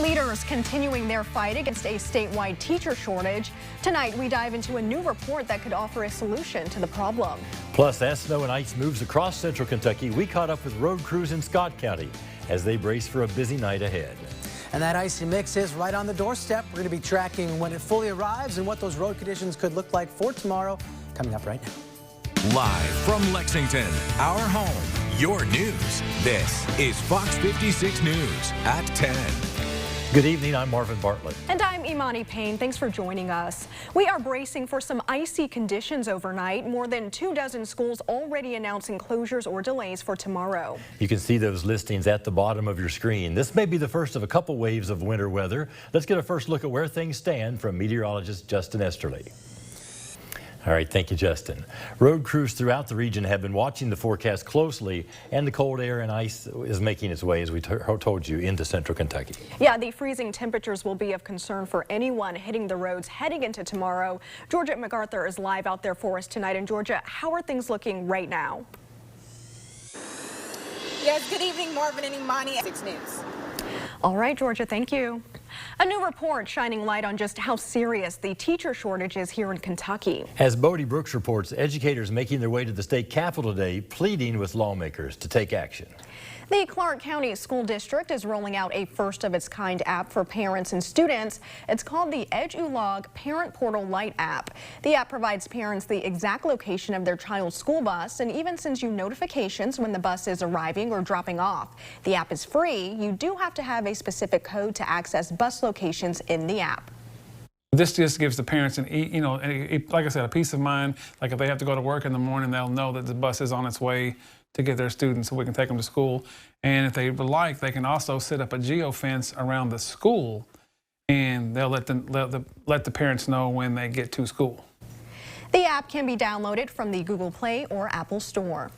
Leaders continuing their fight against a statewide teacher shortage. Tonight, we dive into a new report that could offer a solution to the problem. Plus, as snow and ice moves across central Kentucky, we caught up with road crews in Scott County as they brace for a busy night ahead. And that icy mix is right on the doorstep. We're going to be tracking when it fully arrives and what those road conditions could look like for tomorrow, coming up right now. Live from Lexington, our home, your news. This is Fox 56 News at 10. Good evening, I'm Marvin Bartlett. And I'm Imani Payne. Thanks for joining us. We are bracing for some icy conditions overnight. More than 24 schools already announcing closures or delays for tomorrow. You can see those listings at the bottom of your screen. This may be the first of a couple waves of winter weather. Let's get a first look at where things stand from meteorologist Justin Esterly. All right, thank you, Justin. Road crews throughout the region have been watching the forecast closely, and the cold air and ice is making its way, as we told you, into central Kentucky. Yeah, the freezing temperatures will be of concern for anyone hitting the roads heading into tomorrow. Georgia MacArthur is live out there for us tonight. And Georgia, how are things looking right now? Yes, good evening, Marvin and Imani. 6 News. All right, Georgia, thank you. A new report shining light on just how serious the teacher shortage is here in Kentucky. As Bodie Brooks reports, educators making their way to the state capitol today pleading with lawmakers to take action. The Clark County School District is rolling out a first-of-its-kind app for parents and students. It's called the EduLog Parent Portal Lite app. The app provides parents the exact location of their child's school bus and even sends you notifications when the bus is arriving or dropping off. The app is free. You do have to have a specific code to access bus locations in the app. This just gives the parents, like I said, a peace of mind. Like if they have to go to work in the morning, they'll know that the bus is on its way to get their students so we can take them to school. And if they would like, they can also set up a geofence around the school, and they'll let the parents know when they get to school. The app can be downloaded from the Google Play or Apple Store.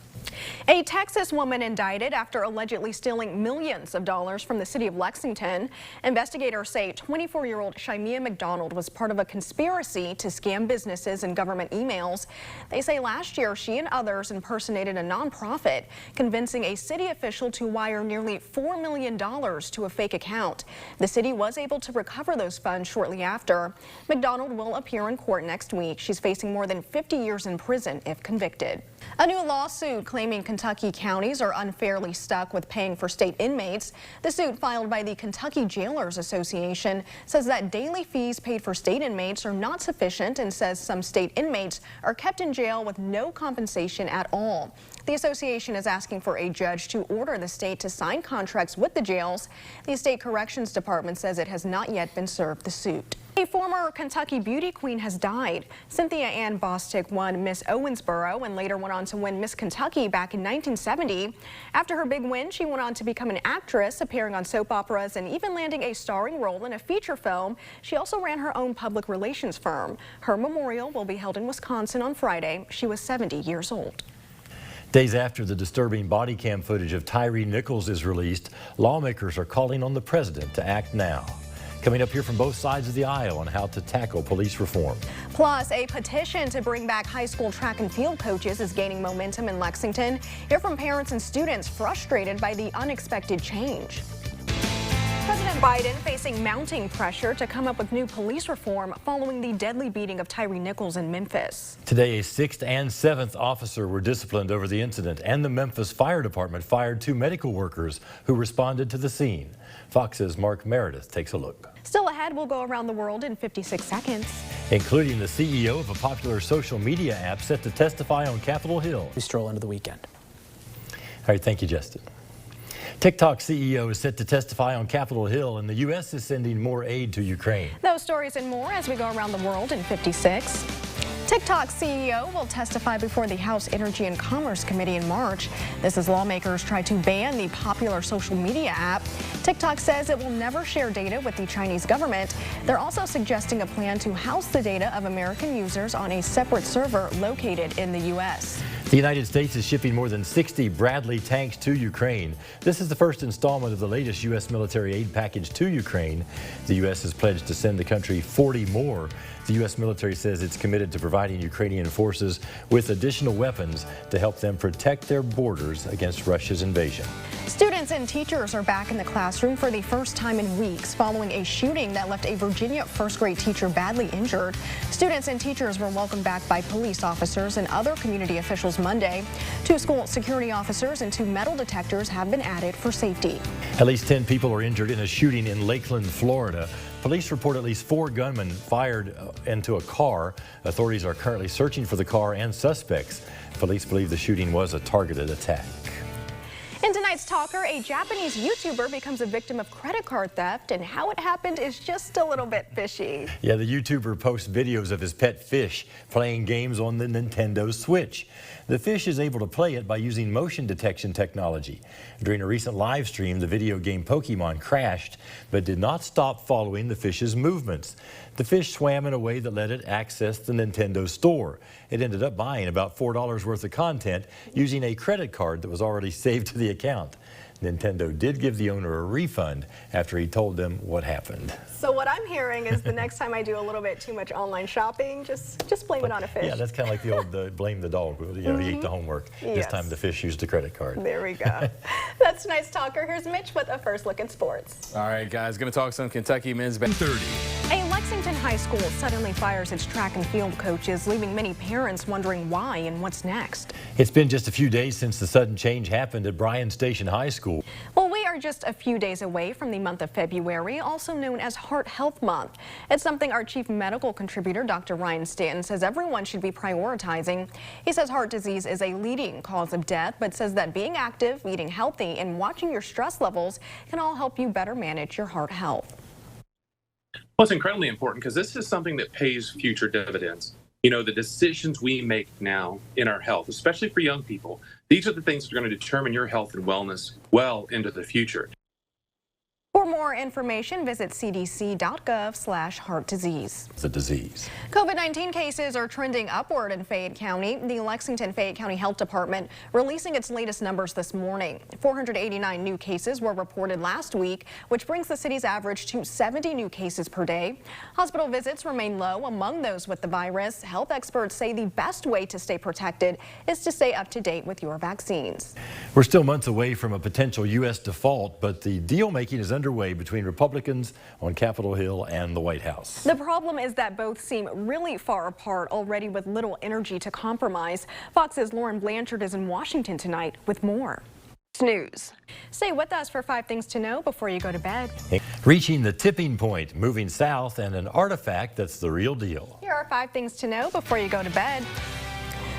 A Texas woman indicted after allegedly stealing millions of dollars from the city of Lexington. Investigators say 24-year-old Shimea McDonald was part of a conspiracy to scam businesses and government emails. They say last year she and others impersonated a nonprofit, convincing a city official to wire nearly $4 million to a fake account. The city was able to recover those funds shortly after. McDonald will appear in court next week. She's facing more than 50 years in prison if convicted. A new lawsuit claiming Kentucky counties are unfairly stuck with paying for state inmates. The suit filed by the Kentucky Jailers Association says that daily fees paid for state inmates are not sufficient and says some state inmates are kept in jail with no compensation at all. The association is asking for a judge to order the state to sign contracts with the jails. The state corrections department says it has not yet been served the suit. A former Kentucky beauty queen has died. Cynthia Ann Bostic won Miss Owensboro and later went on to win Miss Kentucky back in 1970. After her big win, she went on to become an actress, appearing on soap operas and even landing a starring role in a feature film. She also ran her own public relations firm. Her memorial will be held in Wisconsin on Friday. She was 70 years old. Days after the disturbing body cam footage of Tyre Nichols is released, lawmakers are calling on the president to act now. Coming up here from both sides of the aisle on how to tackle police reform. Plus, a petition to bring back high school track and field coaches is gaining momentum in Lexington. Hear from parents and students frustrated by the unexpected change. President Biden facing mounting pressure to come up with new police reform following the deadly beating of Tyre Nichols in Memphis. Today, a 6th and 7th officer were disciplined over the incident, and the Memphis Fire Department fired 2 medical workers who responded to the scene. Fox's Mark Meredith takes a look. Still ahead, we'll go around the world in 56 seconds. Including the CEO of a popular social media app set to testify on Capitol Hill. We stroll into the weekend. All right, thank you, Justin. TikTok CEO is set to testify on Capitol Hill, and the U.S. is sending more aid to Ukraine. Those stories and more as we go around the world in 56. TikTok CEO will testify before the House Energy and Commerce Committee in March. This as lawmakers try to ban the popular social media app. TikTok says it will never share data with the Chinese government. They're also suggesting a plan to house the data of American users on a separate server located in the U.S. The United States is shipping more than 60 Bradley tanks to Ukraine. This is the first installment of the latest U.S. military aid package to Ukraine. The U.S. has pledged to send the country 40 more. The U.S. military says it's committed to providing Ukrainian forces with additional weapons to help them protect their borders against Russia's invasion. Students and teachers are back in the classroom for the first time in weeks following a shooting that left a Virginia first-grade teacher badly injured. Students and teachers were welcomed back by police officers and other community officials Monday. 2 school security officers and 2 metal detectors have been added for safety. At least 10 people are injured in a shooting in Lakeland, Florida. Police report at least 4 gunmen fired into a car. Authorities are currently searching for the car and suspects. Police believe the shooting was a targeted attack. In tonight's Talker, a Japanese YouTuber becomes a victim of credit card theft, and how it happened is just a little bit fishy. Yeah, the YouTuber posts videos of his pet fish playing games on the Nintendo Switch. The fish is able to play it by using motion detection technology. During a recent live stream, the video game Pokemon crashed, but did not stop following the fish's movements. The fish swam in a way that let it access the Nintendo store. It ended up buying about $4 worth of content using a credit card that was already saved to the account. Nintendo did give the owner a refund after he told them what happened. So what I'm hearing is the next time I do a little bit too much online shopping, just blame it on a fish. Yeah, that's kind of like the old blame the dog. You know, he ate the homework. Yes. This time the fish used a credit card. There we go. That's tonight's Talker. Here's Mitch with a first look at sports. All right, guys, going to talk some Kentucky men's basketball. 30. A Lexington high school suddenly fires its track and field coaches, leaving many parents wondering why and what's next. It's been just a few days since the sudden change happened at Bryan Station High School. Well, we are just a few days away from the month of February, also known as Heart Health Month. It's something our chief medical contributor, Dr. Ryan Stanton, says everyone should be prioritizing. He says heart disease is a leading cause of death, but says that being active, eating healthy, and watching your stress levels can all help you better manage your heart health. Well, it's incredibly important because this is something that pays future dividends. You know, the decisions we make now in our health, especially for young people, these are the things that are going to determine your health and wellness well into the future. For more information, visit cdc.gov/heart disease. The disease. COVID-19 cases are trending upward in Fayette County. The Lexington-Fayette County Health Department releasing its latest numbers this morning. 489 new cases were reported last week, which brings the city's average to 70 new cases per day. Hospital visits remain low among those with the virus. Health experts say the best way to stay protected is to stay up to date with your vaccines. We're still months away from a potential U.S. default, but the deal-making is underway between Republicans on Capitol Hill and the White House. The problem is that both seem really far apart already, with little energy to compromise. Fox's Lauren Blanchard is in Washington tonight with more. News. Stay with us for 5 things to know before you go to bed. Reaching the tipping point, moving south, and an artifact that's the real deal. Here are 5 things to know before you go to bed.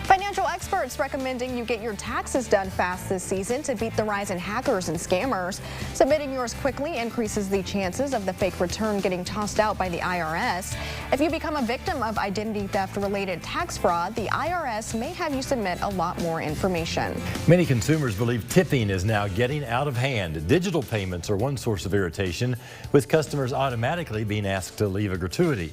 Financial experts recommending you get your taxes done fast this season to beat the rise in hackers and scammers. Submitting yours quickly increases the chances of the fake return getting tossed out by the IRS. If you become a victim of identity theft-related tax fraud, the IRS may have you submit a lot more information. Many consumers believe tipping is now getting out of hand. Digital payments are one source of irritation, with customers automatically being asked to leave a gratuity.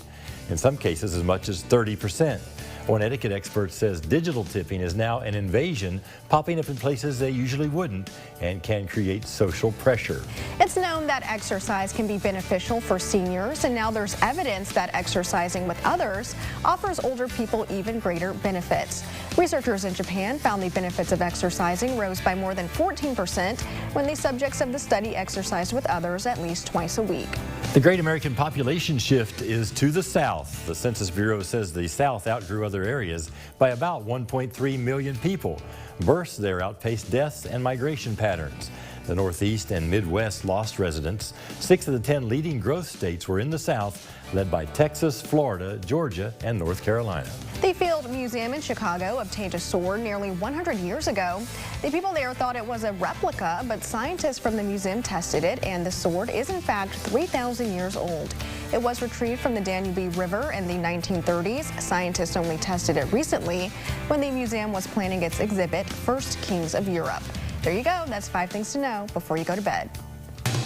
In some cases, as much as 30%. One etiquette expert says digital tipping is now an invasion, popping up in places they usually wouldn't, and can create social pressure. It's known that exercise can be beneficial for seniors, and now there's evidence that exercising with others offers older people even greater benefits. Researchers in Japan found the benefits of exercising rose by more than 14% when the subjects of the study exercised with others at least twice a week. The great American population shift is to the South. The Census Bureau says the South outgrew other areas by about 1.3 million people. Births there outpaced deaths and migration patterns. The Northeast and Midwest lost residents. 6 of the 10 leading growth states were in the South, led by Texas, Florida, Georgia, and North Carolina. The Field Museum in Chicago obtained a sword nearly 100 years ago. The people there thought it was a replica, but scientists from the museum tested it, and the sword is in fact 3,000 years old. It was retrieved from the Danube River in the 1930s. Scientists only tested it recently when the museum was planning its exhibit, First Kings of Europe. There you go. That's 5 things to know before you go to bed.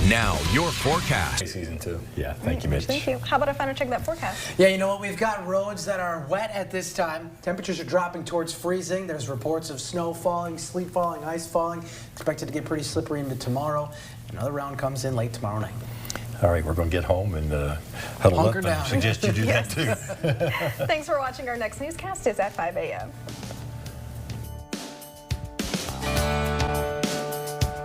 Now, your forecast. Season 2. Yeah, thank you, Mitch. Thank you. How about a final check of that forecast? Yeah, you know what? We've got roads that are wet at this time. Temperatures are dropping towards freezing. There's reports of snow falling, sleet falling, ice falling. Expected to get pretty slippery into tomorrow. Another round comes in late tomorrow night. All right, we're going to get home and huddle Hunker up. down. I suggest you do that too. Thanks for watching. Our next newscast is at 5 a.m.